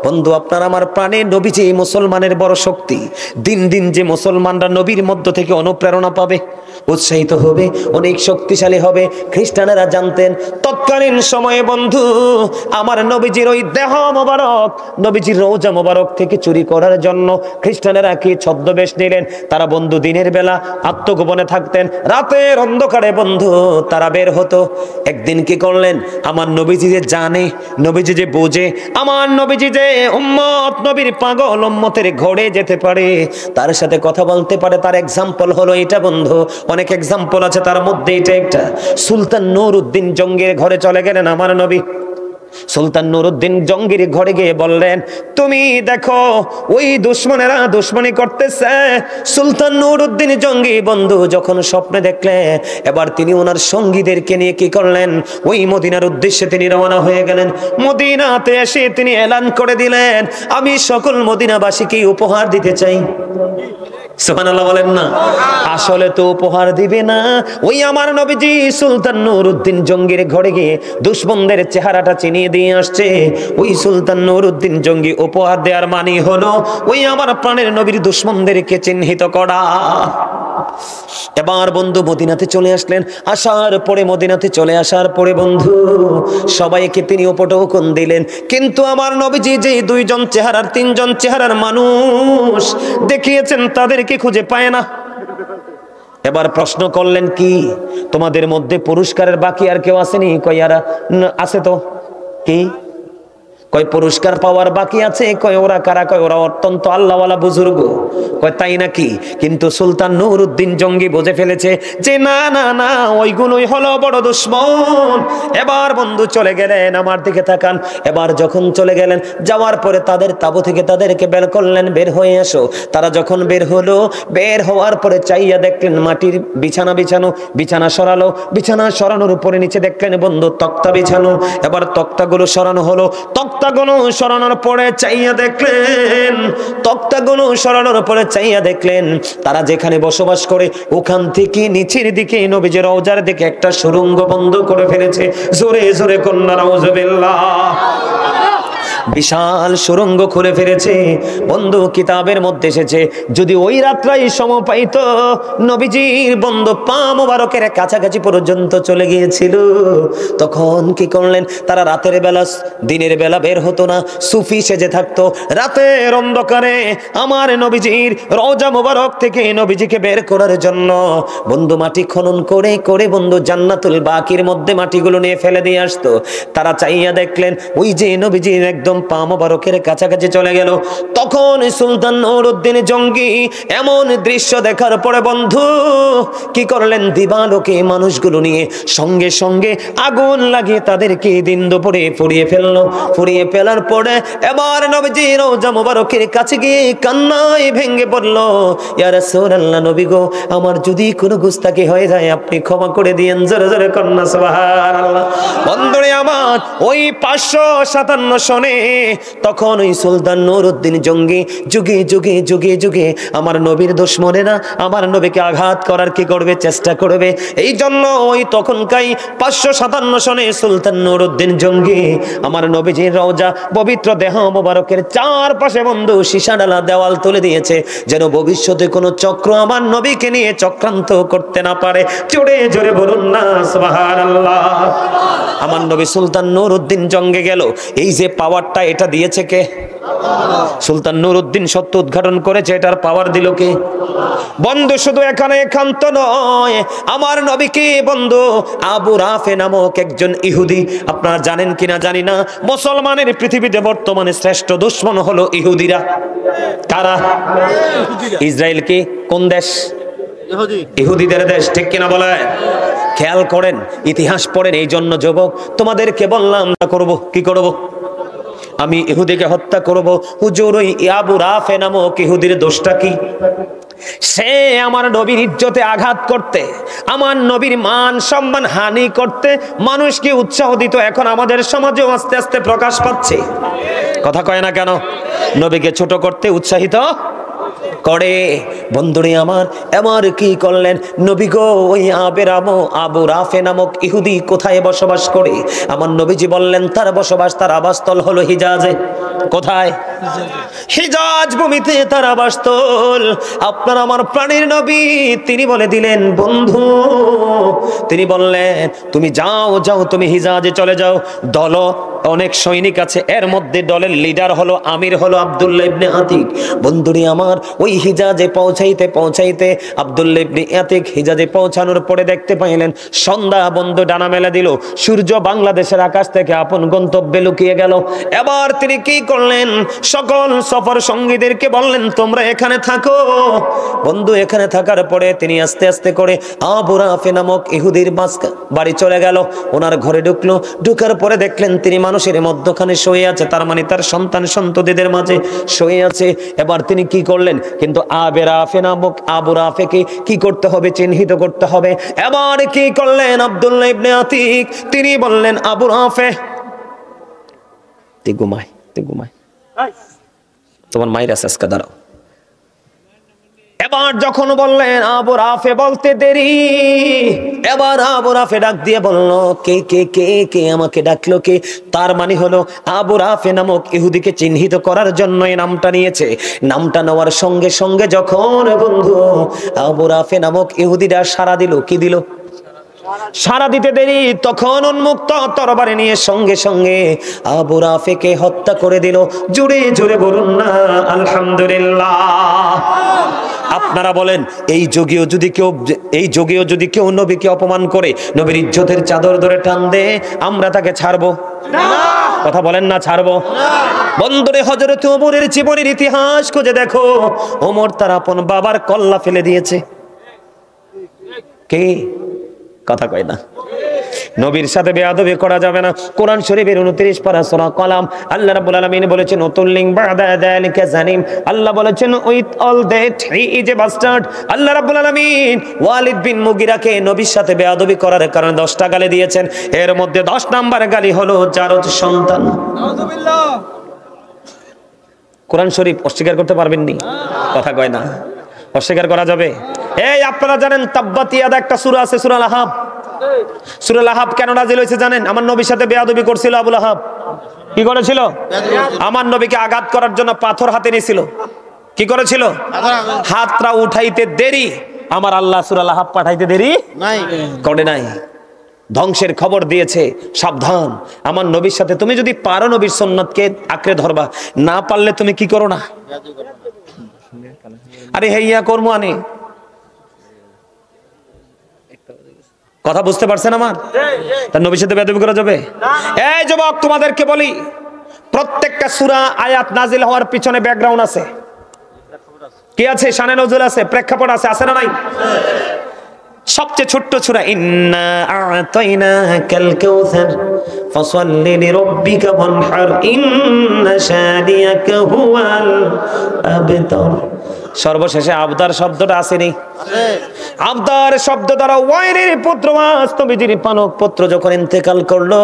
বন্ধু? আপনার আমার প্রাণে নবীজি মুসলমানের বড় শক্তি। দিন দিন যে মুসলমানরা নবীর মধ্য থেকে অনুপ্রেরণা পাবে, উৎসাহিত হবে, অনেক শক্তিশালী হবে। খ্রিস্টানেরা জানতেন তৎকালীন সময়ে বন্ধু আমার নবীজির ওই দেহ মোবারক, নবীজির রওজা মোবারক থেকে চুরি করার জন্য খ্রিস্টানেরা কি ছদ্মবেশ নিলেন। তারা বন্ধু দিনের বেলা আত্মগোপনে থাকতেন, রাতের অন্ধকারে বন্ধু তারা বের হতো। একদিন কি করলেন, আমার নবীজি যে জানে, নবীজি যে বোঝে, আমার নবীজি যে উম্মত, নবীর পাগল উম্মতের ঘরে যেতে পারে, তার সাথে কথা বলতে পারে, তার এক্সাম্পল হলো এটা বন্ধু। অনেক এক্সাম্পল আছে, তার মধ্যে এটা একটা। সুলতান নূরউদ্দিন জঙ্গির ঘরে চলে গেলেন আমার নবী। সুলতান নূরউদ্দিন জঙ্গির ঘরে গিয়ে বললেন, তুমি দেখো ওই দুশমনেরা দুশমনি করতেছে। সুলতান নূরউদ্দিন জঙ্গি বন্ধু যখন স্বপ্নে দেখলেন, এবার তিনি ওনার সঙ্গীদেরকে নিয়ে কি করলেন, ওই মদিনার উদ্দেশ্যে তিনি রওনা হয়ে গেলেন। মদিনাতে এসে তিনি এলান করে দিলেন, আমি সকল মদিনাবাসীকে উপহার দিতে চাই। সুবহানাল্লাহ বলেন না? আসলে তো উপহার দিবে না, ওই আমার নবীজি সুলতান নূরউদ্দিন জঙ্গির ঘরে গিয়ে দুশমনদের চেহারাটা চিনিয়ে দিয়ে আসছে। ওই সুলতান নূরউদ্দিন জঙ্গি উপহার দেওয়ার মানে হলো ওই আমার প্রাণের নবীর দুশমনদেরকে চিহ্নিত করা। এবার বন্ধু মদিনাতে চলে আসলেন। আসার পরে মদিনাতে চলে আসার পরে বন্ধু সবাইকে তিনি উপঢৌকন দিলেন। কিন্তু আমার নবীজি যে দুইজন চেহারার তিনজন চেহারার মানুষ দেখিয়েছেন তাদেরকে খুঁজে পায় না। এবার প্রশ্ন করলেন, কি তোমাদের মধ্যে পুরস্কারের বাকি আর কেউ আসেনি? কই আর আছে তো। কি কয় পুরস্কার পাওয়ার বাকি আছে? কয় ওরা কারা? কয় ওরা অত্যন্ত আল্লাহওয়ালা বুজুর্গ। কয় তাই নাকি? কিন্তু সুলতান নুরউদ্দিন জঙ্গি বুঝে ফেলেছে যে না না না, ওইগুলোই হলো বড় দুশ্মন। এবার বন্ধু চলে গেলেন, আমার দিকে তাকান। এবার যখন চলে গেলেন, যাওয়ার পরে তাদের তাঁবু থেকে তাদেরকে বের করলেন, বের হয়ে এসো। তারা যখন বের হলো, বের হওয়ার পরে চাইয়া দেখলেন মাটির বিছানা বিছানো, বিছানা সরালো, বিছানা সরানোর উপরে নিচে দেখলেন বন্ধু তক্তা বিছানো। এবার তক্তাগুলো সরানো হলো, তক্তাগুলো সরানোর পরে চাইয়া দেখলেন, তক্তাগুলো সরানোর পরে চাইয়া দেখলেন তারা যেখানে বসবাস করে ওখান থেকে নিচের দিকে নবীজির রওজার দিকে একটা সুড়ঙ্গ বন্ধ করে ফেলেছে। জোরে জোরে কন্যা নাউজুবিল্লাহ। বিশাল সুড়ঙ্গ খুলে ফেলেছে বন্ধু। কিতাবের মধ্যে এসেছে যদি ওই রাত্রাই সম পাইত, নবীজির বন্ধু পা মোবারকের কাছাকাছি পর্যন্ত চলে গিয়েছিল। তখন কি করলেন তারা? রাতের বেলা, দিনের বেলা বের হতো না, সুফি সেজে থাকতো। রাতের অন্ধকারে আমার নবীজির রওজা মোবারক থেকে নবীজিকে বের করার জন্য বন্ধু মাটি খনন করে করে বন্ধু জান্নাতুল বাকির মধ্যে মাটিগুলো নিয়ে ফেলে দিয়ে আসতো। তারা চাইয়া দেখলেন ওই যে নবীজির একদম পা মোবারকের কাছাকাছি চলে গেল। তখন সুলতান নুরউদ্দিন জঙ্গি এমন দৃশ্য দেখার পরে বন্ধু কি করলেন? দিবালোকে মানুষগুলো নিয়ে সঙ্গে সঙ্গে আগুন লাগিয়ে তাদেরকে দিন দুপুরে পুড়িয়ে ফেললো। পুড়িয়ে ফেলার পরে এবার নবীজির রওজা মোবারকের কাছে গিয়ে কান্নায় ভেঙে পড়লো, ইয়া রাসূলুল্লাহ, নবী গো, আমার যদি কোনো গুস্তাখি হয়ে যায় আপনি ক্ষমা করে দিয়েন। জোরে জোরে কন্যা সুবহানাল্লাহ। বন্ধুরে আমার ওই 557 সনে তখন ওই সুলতান নুরউদ্দিন জঙ্গি যুগে যুগে যুগে যুগে আমার নবীর দুশমনেরা আমার নবীকে আঘাত করার কি করবে? চেষ্টা করবে। এই জন্য ওই তখনকাই 557 সনে সুলতান নুরউদ্দিন জঙ্গি আমার নবীজির রওজা পবিত্র দেহ মোবারকের চারপাশে বন্ধু সীসা ডালা দেওয়াল তুলে দিয়েছে, যেন ভবিষ্যতে কোনো চক্র আমার নবীকে নিয়ে চক্রান্ত করতে না পারে। জোরে জোরে বলুন না সুবহানাল্লাহ। আমার নবী সুলতান নুরউদ্দিন জঙ্গে গেল, এই যে পাওয়ারটা এটা দিয়েছে কে? সুলতান নুরউদ্দিন সত্য উদ্ঘাটন করেছে, এটার পাওয়ার দিল কে? বন্ধু শুধু এখানে একান্ত নয়, আমার নবীকে বন্ধু আবু রাফে নামক একজন ইহুদি, আপনারা জানেন কিনা জানি না, মুসলমানের পৃথিবীতে বর্তমানে শ্রেষ্ঠ দুশমন হলো ইহুদিরা। কারা? ইসরায়েল কি কোন দেশ? ইহুদিদের দেশ, ঠিক কিনা বলে? খেয়াল করেন, ইতিহাস পড়েন। এই জন্য যুবক তোমাদেরকে বললাম না করব, কি করব? আমি ইহুদিকে হত্যা করব। হুজুর ওই আবু রাফে নামক ইহুদির দোষটা কি? সে আমার নবীর ইজ্জতে আঘাত করতে, আমার নবীর মান সম্মান হানি করতে মানুষকে উৎসাহ দিত। এখন আমাদের সমাজেও আস্তে আস্তে প্রকাশ পাচ্ছে। কথা কয় না কেন? নবীকে ছোট করতে উৎসাহিত করে। বন্ধুরে আমার এবার কি করলেন? নবী গো, ওই আবু রাফে নামক ইহুদি কোথায় বসবাস করে? আমার নবীজি বললেন তার বসবাস, তার আবাসস্থল হলো হিজাজে। কোথায়? হিজাজ ভূমিতে তার আবাসস্থল। আপনার আমার প্রাণের নবী তিনি বলে দিলেন বন্ধু, তিনি বললেন তুমি যাও যাও, তুমি হিজাজে চলে যাও। দল অনেক সৈনিক আছে, এর মধ্যে দলের লিডার হলো আমির হলো আব্দুল্লাহ ইবনে আতিক। বন্ধুরে আমার ওই হিজাজে পৌঁছাইতে পৌঁছাইতে আব্দুল্লাহ ইবনে আতিক হিজাজে পৌঁছানোর পরে দেখতে পাইলেন সন্ধ্যা বন্ধু ডানা মেলে দিল, সূর্য বাংলাদেশের আকাশ থেকে আপন গন্তব্যে লুকিয়ে গেল। এবার তিনি কি করলেন? সকল সফর সঙ্গীদেরকে বললেন তোমরা এখানে থাকো। বন্ধু এখানে থাকার পরে তিনি আস্তে আস্তে করে আবু রাফে নামক ইহুদির বাড়ি চলে গেল, ওনার ঘরে ঢুকলো। ঢুকার পরে দেখলেন তিনি মানুষের মধ্যখানে শুয়ে আছে, তার মানে তার সন্তান সন্ততিদের মাঝে শুয়ে আছে। এবার তিনি কি করলেন? কিন্তু আবু রাফেকে কি করতে হবে? চিহ্নিত করতে হবে। এবার কি করলেন? আব্দুল্লাহ ইবনে আতিক তিনি বললেন আবু রাফে তুই ঘুমায়, তোমার মায়ের আজকে দাঁড়াও। এবার এবার যখন বললেন আবু রাফে বলতে দেরি, এবার আবু রাফে ডাক দিয়ে বলল, কে কে কে কে আমাকে ডাকলো কে? তার মানে হলো আবু রাফে নামক ইহুদিকে চিহ্নিত করার জন্য এই নামটা নিয়েছে। নামটা নেওয়ার সঙ্গে সঙ্গে যখন বন্ধু আবু রাফে নামক ইহুদিরা সাড়া দিল, কি দিল? সারা দিতে দেরি, তখন উন্মুক্ত তরবারি নিয়ে সঙ্গে সঙ্গে আবু রাফেকে হত্যা করে দিল। জোরে জোরে বলুন না আলহামদুলিল্লাহ। আপনারা বলেন, এই যুগেও যদি কেউ নবীকে অপমান করে, নবীর ইজ্জতের চাদর ধরে টান দে, আমরা তাকে ছাড়বো না? কথা বলেন না, ছাড়বো না? বন্ধুরে, হযরত ওমরের জীবনের ইতিহাস খুঁজে দেখো, ওমর তার আপন বাবার কল্লা ফেলে দিয়েছে। কে? কথা কয় না। নবীর সাথে বেয়াদবি করা যাবে না। কোরআন শরীফের 29 পারা সূরা কলাম আল্লাহ রাব্বুল আলামিন বলেছেন, উতুল্লিং বাদা যালিকা জানিম। আল্লাহ বলেছেন, with all that he is a bastard. আল্লাহ রাব্বুল আলামিন ওয়ালিদ বিন মুগিরাকে নবীর সাথে বেয়াদবি করার কারণে 10টা গালি দিয়েছেন। এর মধ্যে 10 নাম্বার গালি হলো জারজ সন্তান। নাউযুবিল্লাহ। কোরআন শরীফ অস্বীকার করতে পারবেন নি? কথা কয় না। অস্বীকার করা যাবে? এই আপনারা জানেন তাব্বাত ইয়াদা একটা সূরা আছে, সূরা লাহাব। সূরা লাহাব কেন নাযিল হয়েছে জানেন? আমার নবীর সাথে বেয়াদবি করছিল আবু লাহাব। কি করেছিল? আমার নবীকে আঘাত করার জন্য পাথর হাতে নিয়েছিল। কি করেছিল? হাতটা উঠাইতে দেরি, আমার আল্লাহ সূরা লাহাব পাঠাইতে দেরি নাই, করে নাই। ধ্বংসের খবর দিয়েছে, সাবধান। আমার নবীর সাথে তুমি যদি পারো নবীর সুন্নাতকে আঁকড়ে ধরবা, না পারলে তুমি কি করো না? আরে হেইয়া কর্ম আনে। কথা বুঝতে পারছেন আমার? তার নবীর সাথে বেয়াদবি করা যাবে? এই যুবক, তোমাদেরকে বলি, প্রত্যেকটা সূরা আয়াত নাজিল হওয়ার পিছনে ব্যাকগ্রাউন্ড আছে। কি আছে? শানে নজুল আছে, প্রেক্ষাপট আছে, আছে না নাই? সবচেয়ে ছোট্ট সূরা ইন্না আ'তাইনাকাল কাউসার ফাসাল্লি লিরাব্বিকা ওয়ানহার ইন্না শানিয়াকা হুয়াল আবতার। সর্বশেষে আবতার শব্দটা আসেনি? আবতার শব্দ দ্বারা ওয়াইলের পুত্র ওয়াস, নবীজির পালক পুত্র যখন ইন্তেকাল করলো,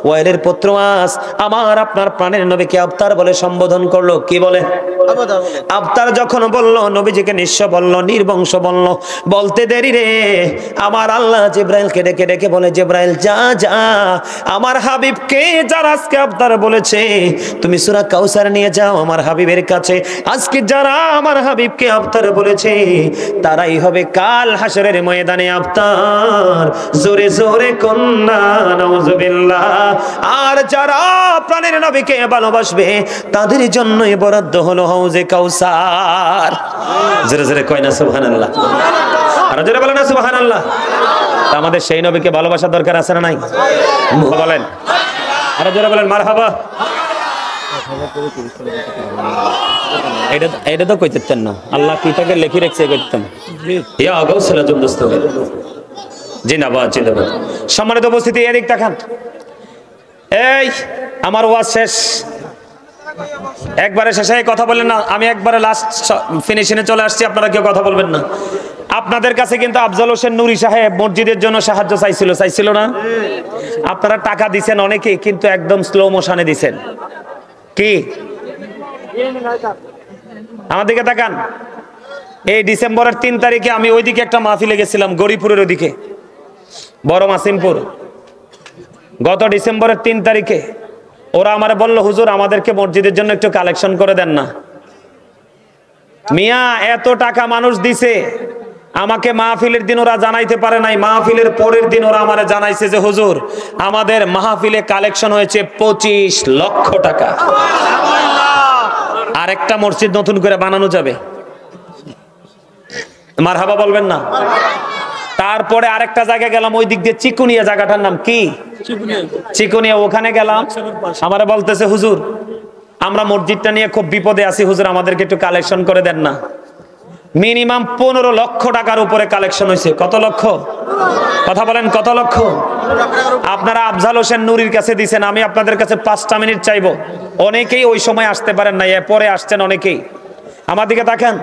ওয়াইলের পুত্র ওয়াস আমার আপনার প্রাণের নবীকে আবতার বলে সম্বোধন করলো। কি বলে? আবতার যখন বলল, নবীজিকে নিঃস্ব বলল, নির্বংশ বলল, বলতে দেরি রে, আমার আল্লাহ জিব্রাইলকে ডেকে ডেকে বলে, জিব্রাইল যা যা, আমার হাবিবকে যারা আজকে আবতার বলেছে তুমি সূরা কাউসার নিয়ে যাও আমার হাবিবের কাছে। আজকে যারা আমার হাবিবকে আবতার বলেছে তারাই হবে কাল হাসরের ময়দানে আবতার। জোরে জোরে কন্না নাউযুবিল্লাহ। আর যারা প্রাণের নবীকে ভালোবাসবে তাদের জন্যই বরাদ্দ হলো হাউজে কাউসার। জোরে জোরে কয় না সুবহানাল্লাহ? আর জোরে বলেন না সুবহানাল্লাহ? আমাদের সেই নবীকে ভালোবাসার দরকার আছে না নাই? বলেন, আর জোরে বলেন মারহাবা। এটা তো কইতেন না, আল্লাহ কি তাকে লেখি রেখেছে কইতেন। ইয়া গাউসুল দোস্ত, জিন্দাবাদ জিন্দাবাদ। সম্মানিত উপস্থিতি, এদিক তাকান। এই আমার ওয়াজ শেষ, একবারে শেষে কথা বললেন না, আমি একবারে লাস্ট ফিনিশিংয়ে চলে আসছি, আপনারা কেউ কথা বলবেন না। আপনাদের কাছে কিন্তু আফজাল হোসেন নুরি সাহেব মসজিদের জন্য সাহায্য চাইছিল না? আপনারা টাকা দিছেন অনেকেই, কিন্তু একদম স্লো মোশনে দিছেন। কি আমার দিকে তাকান। এই ডিসেম্বরের 3 তারিখে আমি ওইদিকে একটা মাহফিলে গেছিলাম, গরিপুরের ওইদিকে, বড় মাসিমপুর। গত ডিসেম্বরের 3 তারিখে ওরা আমারে বলল, হুজুর আমাদেরকে মসজিদের জন্য একটু কালেকশন করে দেন না। মিয়া, এত টাকা মানুষ দিছে, আমাকে মাহফিলের দিন ওরা জানাইতে পারে নাই, মাহফিলের পরের দিন ওরা আমারে জানাইছে যে হুজুর আমাদের মাহফিলে কালেকশন হয়েছে 25 লক্ষ টাকা। আরেকটা মসজিদ নতুন করে বানানো যাবে। মারহাবা বলবেন না? তারপরে আরেকটা জায়গায় গেলাম, ওই দিক দিয়ে চিকুনিয়া, জায়গাটার নাম কি? চিকুনিয়া। ওখানে গেলাম, আমারে বলতেছে হুজুর আমরা মসজিদটা নিয়ে খুব বিপদে আছি, হুজুর আমাদেরকে একটু কালেকশন করে দেন না। মিনিমাম 15 লক্ষ টাকার উপরে কালেকশন হয়েছে। কত লক্ষ? কথা বলেন, কত লক্ষ? আপনারা আফজাল হোসেন নুরির কাছে দিয়েছেন, আমি আপনাদের কাছে 5টা মিনিট চাইবো। অনেকেই ওই সময় আসতে পারেন না, পরে আসছেন অনেকেই। আমার দিকে তাকান।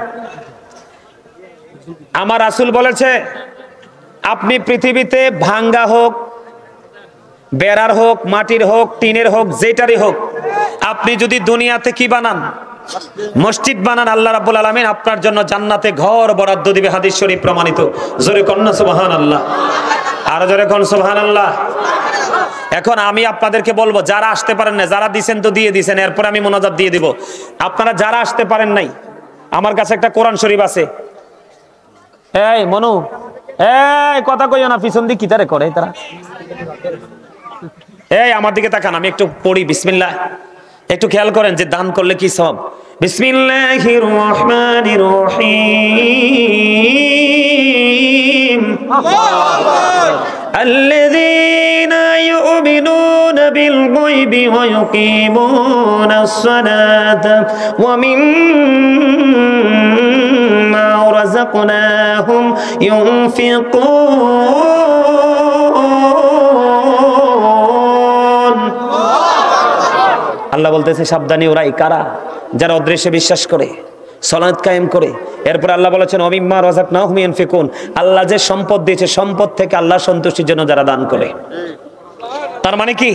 আমার রাসূল বলেছে, আপনি পৃথিবীতে ভাঙ্গা হোক, বেড়ার হোক, মাটির হোক, টিনের হোক, যেটারই হোক, আপনি যদি দুনিয়াতে কি বানান, মসজিদ বানান, আল্লাহ রাব্বুল আলামিন আপনার জন্য জান্নাতে ঘর বরাদ্দ দিবে, হাদিস শরীফ প্রমাণিত। জোরে কন্না সুবহানাল্লাহ, আর জোরে কোন সুবহানাল্লাহ। এখন আমি আপনাদেরকে বলবো, যারা আসতে পারেন না, যারা দিছেন তো দিয়ে দিছেন, এরপর আমি মোনাজাত দিয়ে দিব। আপনারা যারা আসতে পারেন নাই, আমার কাছে একটা কোরআন শরীফ আছে। এই মনু, এই কথা কইও না, পিছন দিকে কিতারে করে তারা। এই আমার দিকে তাকান, আমি একটু পড়ি। বিসমিল্লাহ, একটু খেয়াল করেন যে দান করলে কি সব। বিসমিল্লাহির রহমানির রহিম। আল্লাযীনা ইউমিনুনা বিল গায়বি ওয়া ইউকিমুনাস সালাতা ওয়া মিম্মা রাযাকনাহুম ইউনফিকুন। আল্লাহ বলতেছে সাবধানী ওরাই কারা, যারা অদৃশ্যে বিশ্বাস করে, সালাত কায়েম করে। এরপর আল্লাহ বলেছেন ওমিম্মা রাযাকনাহুম ইউনফিকুন, আল্লাহ যে সম্পদ দিয়েছে সম্পদ থেকে আল্লাহ সন্তুষ্টির জন্য যারা দান করে। তার মানে কি,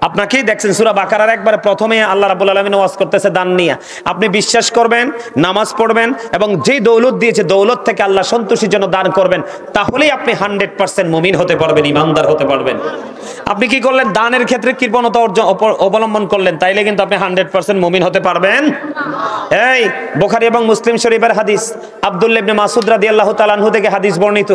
আপনাকেই দেখছেন সূরা বাকারার একবারে প্রথমে আল্লাহ রাব্বুল আলামিন ওয়াজ করতেছে দান নিয়ে। আপনি বিশ্বাস করবেন, নামাজ পড়বেন এবং যেই দৌলত দিয়েছে দৌলত থেকে আল্লাহ সন্তুষ্টির জন্য দান করবেন, তাহলেই আপনি 100% মুমিন হতে পারবেন, ইমানদার হতে পারবেন। আপনি কি করলেন, দানের ক্ষেত্রে কৃপণতা অবলম্বন করলেন, তাইলে কিন্তু আপনি 100% মুমিন হতে পারবেন। এই বুখারী এবং মুসলিম শরীফের হাদিস, আব্দুল্লাহ ইবনে মাসউদ রাদিয়াল্লাহু তাআলা আনহু থেকে হাদিস বর্ণিত।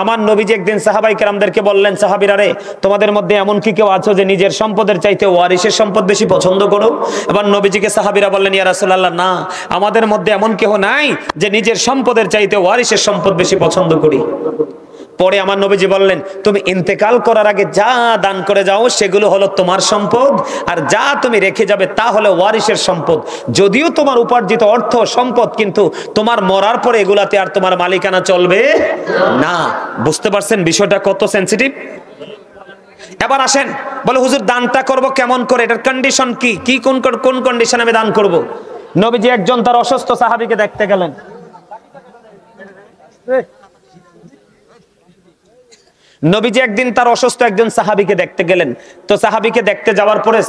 আমার নবীজি একদিন সাহাবায়ে কেরামদেরকে বললেন, সাহাবীরা রে, তোমাদের মধ্যে এমন কি কেউ আছে যে নিজের সম্পদের চাইতে ওয়ারিসের সম্পদ বেশি পছন্দ করো? এবার নবীজিকে সাহাবীরা বললেন, ইয়া রাসূলুল্লাহ, না, আমাদের মধ্যে এমন কেউ নাই যে নিজের সম্পদের চাইতে ওয়ারিসের সম্পদ বেশি পছন্দ করি। পরে আমার নবীজি বললেন, তুমি ইন্তেকাল করার আগে যা দান করে যাও সেগুলো হলো তোমার সম্পদ, আর যা তুমি রেখে যাবে তা হলো ওয়ারিসের সম্পদ। যদিও তোমার উপার্জিত অর্থ সম্পদ, কিন্তু তোমার মরার পরে এগুলাতে আর তোমার মালিকানা চলবে না। বুঝতে পারছেন বিষয়টা কত সেনসিটিভ? এবার আসেন, বলে হুজুর দানটা করব কেমন করে, এটার কন্ডিশন কি কি, কোন কোন কন্ডিশনে আমি দান করব? নবীজি একজন তার অসুস্থ সাহাবীকে দেখতে গেলেন। নবীজি একদিন তার অসুস্থ একজন সাহাবীকে দেখতে গেলেন। তো সাহাবীকে দেখতে যাওয়ার পরে